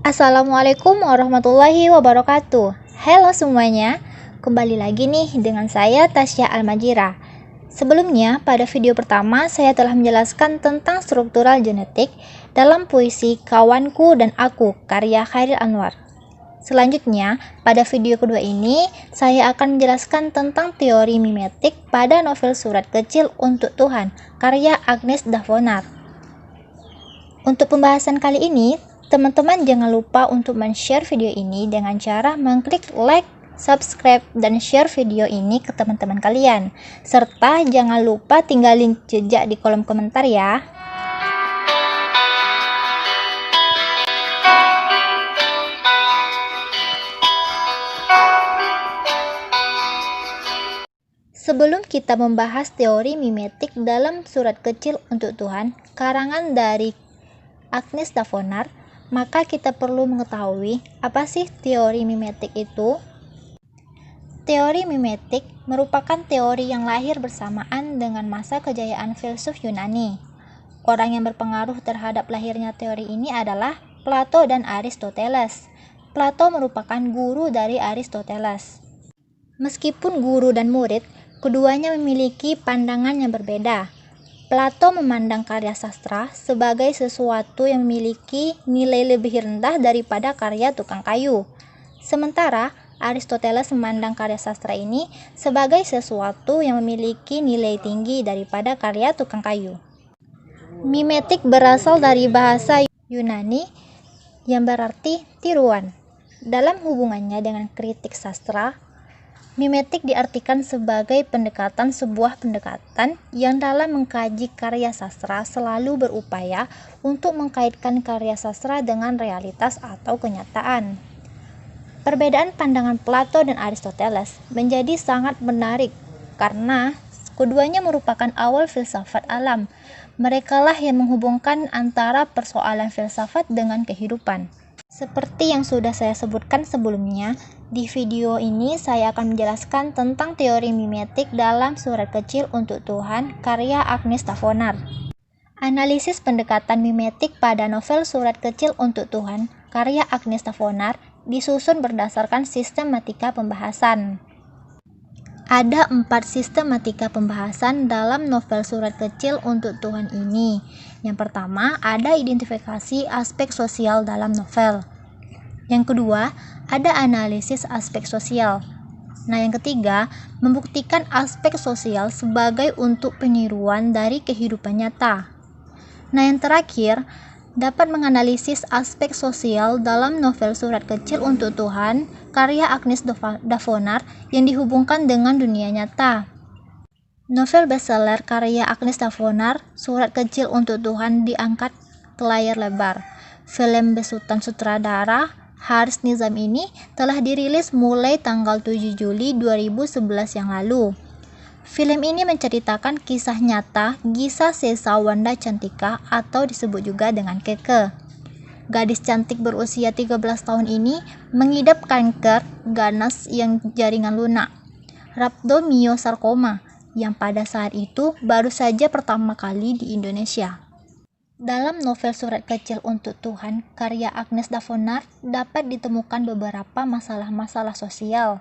Assalamualaikum warahmatullahi wabarakatuh. Halo semuanya, kembali lagi nih dengan saya Tasya Almajira. Sebelumnya, pada video pertama saya telah menjelaskan tentang struktural genetik dalam puisi Kawanku dan Aku karya Chairil Anwar. Selanjutnya, pada video kedua ini saya akan menjelaskan tentang teori mimetik pada novel Surat Kecil Untuk Tuhan karya Agnes Davonar. Untuk pembahasan kali ini, teman-teman jangan lupa untuk men-share video ini dengan cara mengklik like, subscribe, dan share video ini ke teman-teman kalian. Serta jangan lupa tinggalin jejak di kolom komentar ya. Sebelum kita membahas teori mimetik dalam Surat Kecil Untuk Tuhan, karangan dari Agnes Davonar, maka kita perlu mengetahui apa sih teori mimetik itu. Teori mimetik merupakan teori yang lahir bersamaan dengan masa kejayaan filsuf Yunani. Orang yang berpengaruh terhadap lahirnya teori ini adalah Plato dan Aristoteles. Plato merupakan guru dari Aristoteles. Meskipun guru dan murid, keduanya memiliki pandangan yang berbeda. Plato memandang karya sastra sebagai sesuatu yang memiliki nilai lebih rendah daripada karya tukang kayu. Sementara Aristoteles memandang karya sastra ini sebagai sesuatu yang memiliki nilai tinggi daripada karya tukang kayu. Mimetik berasal dari bahasa Yunani yang berarti tiruan. Dalam hubungannya dengan kritik sastra, mimetik diartikan sebagai sebuah pendekatan yang dalam mengkaji karya sastra selalu berupaya untuk mengkaitkan karya sastra dengan realitas atau kenyataan. Perbedaan pandangan Plato dan Aristoteles menjadi sangat menarik karena keduanya merupakan awal filsafat alam. Merekalah yang menghubungkan antara persoalan filsafat dengan kehidupan. Seperti yang sudah saya sebutkan sebelumnya, di video ini saya akan menjelaskan tentang teori mimetik dalam Surat Kecil Untuk Tuhan karya Agnes Davonar. Analisis pendekatan mimetik pada novel Surat Kecil Untuk Tuhan karya Agnes Davonar disusun berdasarkan sistematika pembahasan. Ada 4 sistematika pembahasan dalam novel Surat Kecil Untuk Tuhan ini. Yang pertama, ada identifikasi aspek sosial dalam novel. Yang kedua, ada analisis aspek sosial. Nah, yang ketiga, membuktikan aspek sosial sebagai untuk peniruan dari kehidupan nyata. Nah, yang terakhir, dapat menganalisis aspek sosial dalam novel Surat Kecil Untuk Tuhan karya Agnes Davonar yang dihubungkan dengan dunia nyata. Novel bestseller karya Agnes Davonar, Surat Kecil Untuk Tuhan diangkat ke layar lebar. Film besutan sutradara Haris Nizam ini telah dirilis mulai tanggal 7 Juli 2011 yang lalu. Film ini menceritakan kisah nyata Gisa Sesa Wanda Cantika atau disebut juga dengan Keke. Gadis cantik berusia 13 tahun ini mengidap kanker ganas yang jaringan lunak, rhabdomyosarcoma, yang pada saat itu baru saja pertama kali di Indonesia. Dalam novel Surat Kecil Untuk Tuhan karya Agnes Davonar dapat ditemukan beberapa masalah-masalah sosial.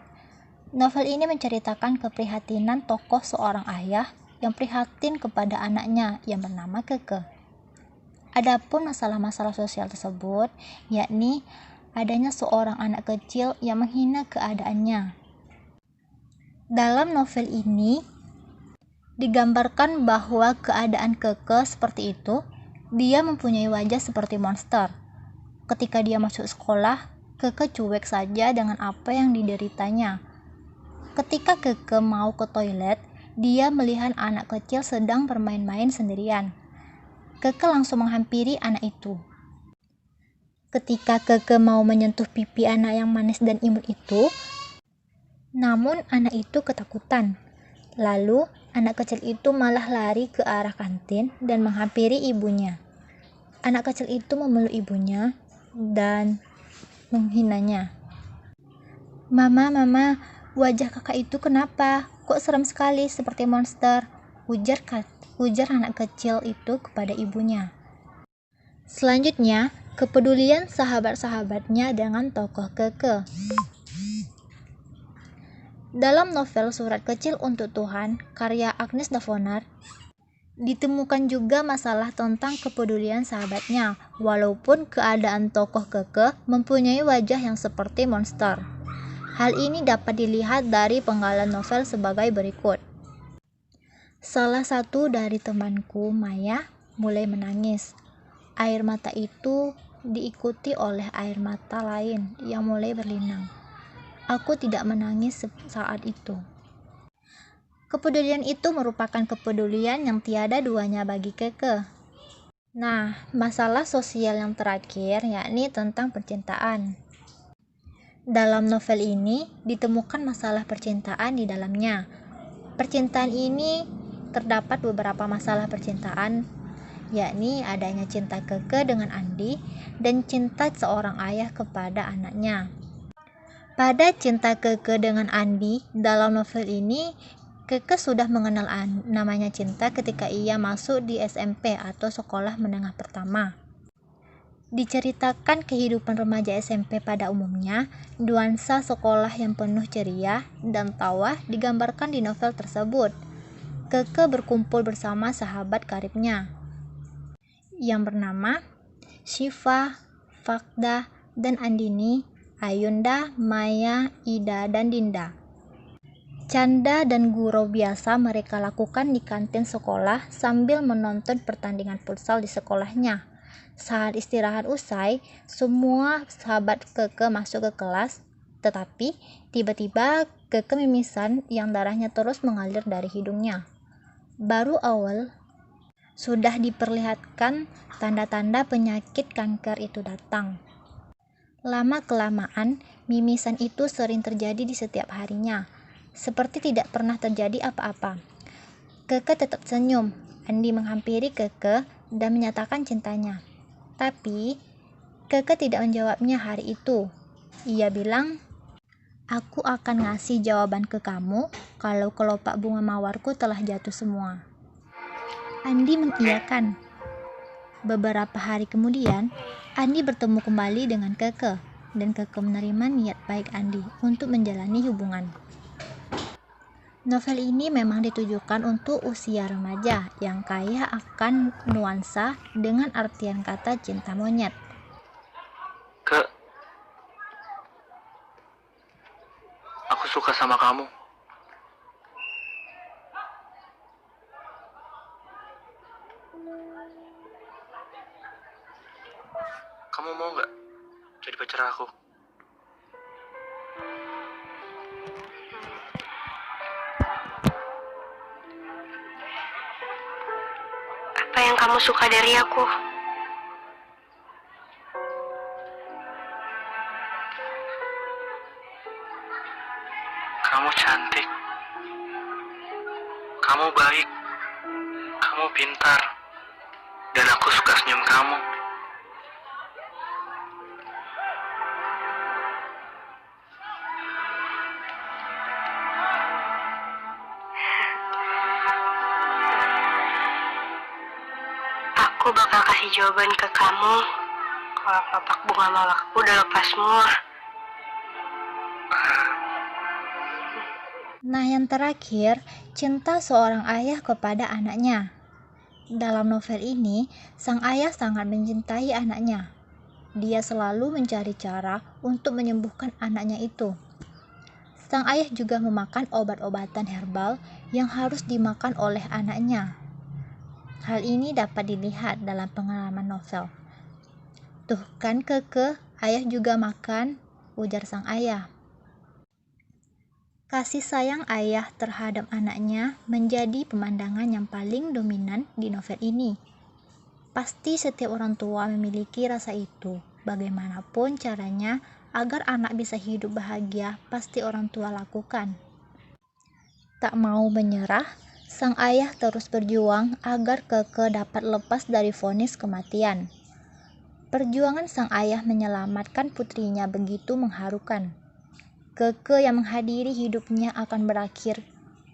Novel ini menceritakan keprihatinan tokoh seorang ayah yang prihatin kepada anaknya yang bernama Keke. Adapun masalah-masalah sosial tersebut, yakni adanya seorang anak kecil yang menghina keadaannya. Dalam novel ini digambarkan bahwa keadaan Keke seperti itu, dia mempunyai wajah seperti monster. Ketika dia masuk sekolah, Keke cuek saja dengan apa yang dideritanya. Ketika Keke mau ke toilet, dia melihat anak kecil sedang bermain-main sendirian. Keke langsung menghampiri anak itu. Ketika Keke mau menyentuh pipi anak yang manis dan imut itu, namun anak itu ketakutan. Lalu, anak kecil itu malah lari ke arah kantin dan menghampiri ibunya. Anak kecil itu memeluk ibunya dan menghinanya. Mama, wajah kakak itu kenapa? Kok serem sekali seperti monster? Ujar anak kecil itu kepada ibunya. Selanjutnya, kepedulian sahabat-sahabatnya dengan tokoh Keke. Dalam novel Surat Kecil untuk Tuhan, karya Agnes Davonar, ditemukan juga masalah tentang kepedulian sahabatnya, walaupun keadaan tokoh Keke mempunyai wajah yang seperti monster. Hal ini dapat dilihat dari penggalan novel sebagai berikut. Salah satu dari temanku, Maya, mulai menangis. Air mata itu diikuti oleh air mata lain yang mulai berlinang. Aku tidak menangis saat itu. Kepedulian itu merupakan kepedulian yang tiada duanya bagi Keke. Nah, masalah sosial yang terakhir yakni tentang percintaan. Dalam novel ini ditemukan masalah percintaan di dalamnya. Percintaan ini terdapat beberapa masalah percintaan, yakni adanya cinta Keke dengan Andi dan cinta seorang ayah kepada anaknya. Pada cinta Keke dengan Andi, dalam novel ini, Keke sudah mengenal namanya cinta ketika ia masuk di SMP atau sekolah menengah pertama. Diceritakan kehidupan remaja SMP pada umumnya, nuansa sekolah yang penuh ceria dan tawa digambarkan di novel tersebut. Keke berkumpul bersama sahabat karibnya yang bernama Syifa, Fakda, dan Andini, Ayunda, Maya, Ida, dan Dinda. Canda dan gurau biasa mereka lakukan di kantin sekolah sambil menonton pertandingan futsal di sekolahnya. Saat istirahat usai, semua sahabat Keke masuk ke kelas, tetapi tiba-tiba Keke mimisan yang darahnya terus mengalir dari hidungnya. Baru awal sudah diperlihatkan tanda-tanda penyakit kanker itu datang. Lama-kelamaan, mimisan itu sering terjadi di setiap harinya, seperti tidak pernah terjadi apa-apa. Keke tetap senyum. Andi menghampiri Keke dan menyatakan cintanya. Tapi, Keke tidak menjawabnya hari itu. Ia bilang, "Aku akan ngasih jawaban ke kamu kalau kelopak bunga mawarku telah jatuh semua." Andi mengiyakan. Beberapa hari kemudian, Andi bertemu kembali dengan Keke, dan Keke menerima niat baik Andi untuk menjalani hubungan. Novel ini memang ditujukan untuk usia remaja yang kaya akan nuansa dengan artian kata cinta monyet. Kak, aku suka sama kamu. Kamu mau nggak jadi pacar aku? Apa yang kamu suka dari aku? Kamu cantik. Kamu baik. Kamu pintar. Dan aku suka senyum kamu. Aku bakal kasih jawaban ke kamu kalau kelopak bunga mawarku udah lepas semua. Nah, yang terakhir, cinta seorang ayah kepada anaknya. Dalam novel ini, sang ayah sangat mencintai anaknya. Dia selalu mencari cara untuk menyembuhkan anaknya itu. Sang ayah juga memakan obat-obatan herbal yang harus dimakan oleh anaknya. Hal ini dapat dilihat dalam pengalaman novel. "Tuh kan Keke, ayah juga makan," ujar sang ayah. Kasih sayang ayah terhadap anaknya menjadi pemandangan yang paling dominan di novel ini. Pasti setiap orang tua memiliki rasa itu. Bagaimanapun caranya agar anak bisa hidup bahagia, pasti orang tua lakukan. Tak mau menyerah, sang ayah terus berjuang agar Keke dapat lepas dari vonis kematian. Perjuangan sang ayah menyelamatkan putrinya begitu mengharukan. Keke yang menghadiri hidupnya akan berakhir,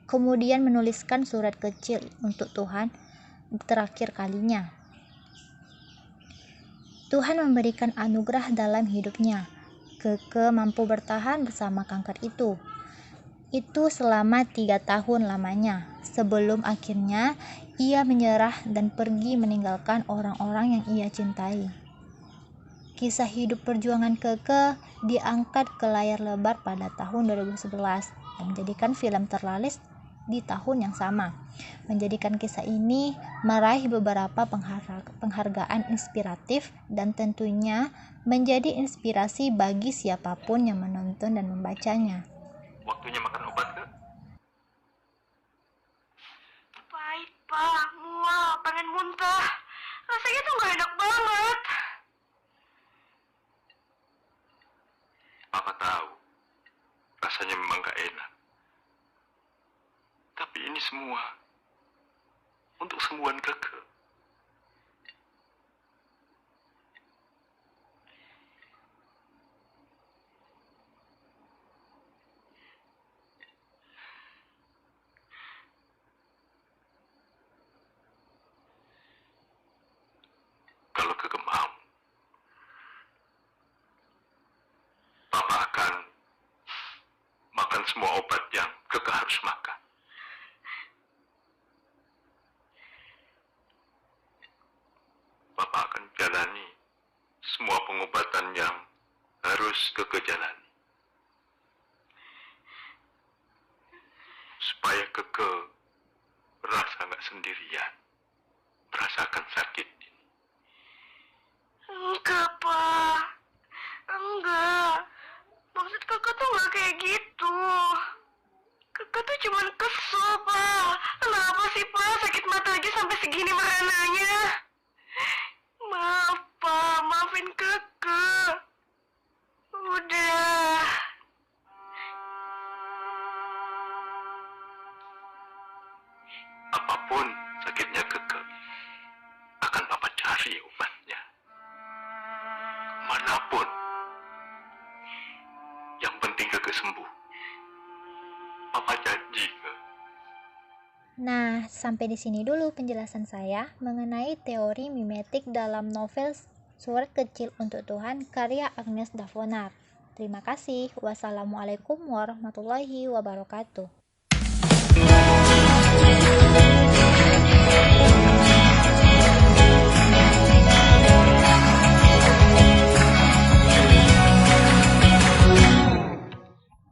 kemudian menuliskan surat kecil untuk Tuhan terakhir kalinya. Tuhan memberikan anugerah dalam hidupnya. Keke mampu bertahan bersama kanker itu. Itu selama 3 tahun lamanya, sebelum akhirnya ia menyerah dan pergi meninggalkan orang-orang yang ia cintai. Kisah hidup perjuangan Keke diangkat ke layar lebar pada tahun 2011 dan menjadikan film terlaris di tahun yang sama. Menjadikan kisah ini meraih beberapa penghargaan inspiratif dan tentunya menjadi inspirasi bagi siapapun yang menonton dan membacanya. Waktunya makan obat, Kak. Pahit, Pak. Mual, pengen muntah. Rasanya tuh gak enak banget. Papa tahu, rasanya memang gak enak. Tapi ini semua untuk kesembuhan Keke. Kalau Keke mau, Papa akan makan semua obat yang Keke harus makan. Papa akan jalani semua pengobatan yang harus Keke jalani. Supaya Keke merasa gak sendirian, merasakan sakit ini. Enggak, Pak. Enggak. Maksud kakak tuh gak kayak gitu. Kakak tuh cuman kesel, Pak. Kenapa sih, Pak? Sakit mata aja sampai segini merananya. Maaf, Pak. Maafin kakak. Udah. Apapun sakitnya Keke, akan Papa cari obatnya. Manapun. Yang penting Keke sembuh. Papa janji, Kak. Nah, sampai di sini dulu penjelasan saya mengenai teori mimetik dalam novel Surat Kecil untuk Tuhan karya Agnes Davonar. Terima kasih. Wassalamualaikum warahmatullahi wabarakatuh.